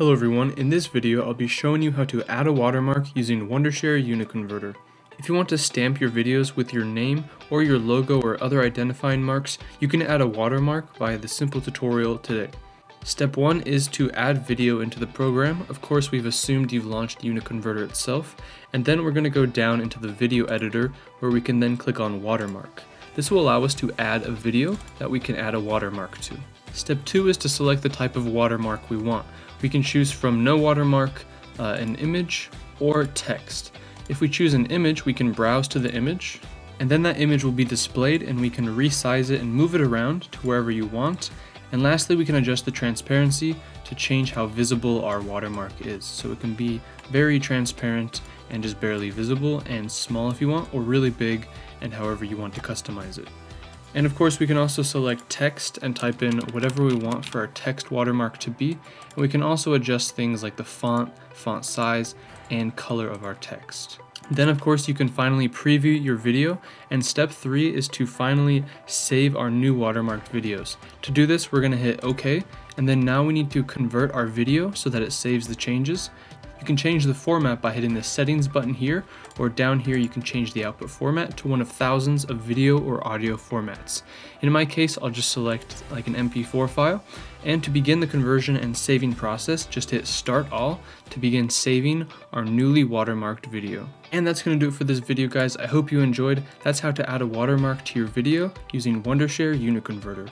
Hello everyone, in this video I'll be showing you how to add a watermark using Wondershare UniConverter. If you want to stamp your videos with your name or your logo or other identifying marks, you can add a watermark via the simple tutorial today. Step 1 is to add video into the program. Of course, we've assumed you've launched UniConverter itself, and then we're going to go down into the video editor where we can then click on Watermark. This will allow us to add a video that we can add a watermark to. Step 2 is to select the type of watermark we want. We can choose from no watermark, an image, or text. If we choose an image, we can browse to the image, and then that image will be displayed and we can resize it and move it around to wherever you want. And lastly, we can adjust the transparency to change how visible our watermark is. So it can be very transparent and just barely visible, and small if you want, or really big, and however you want to customize it. And of course, we can also select text and type in whatever we want for our text watermark to be. And we can also adjust things like the font size, and color of our text. Then of course, you can finally preview your video, and step 3 is to finally save our new watermarked videos. To do this, we're going to hit OK, and then now we need to convert our video so that it saves the changes. You can change the format by hitting the settings button here, or down here you can change the output format to one of thousands of video or audio formats. In my case, I'll just select like an MP4 file, and to begin the conversion and saving process, just hit Start All to begin saving our newly watermarked video. And that's going to do it for this video, guys. I hope you enjoyed. That's how to add a watermark to your video using Wondershare UniConverter.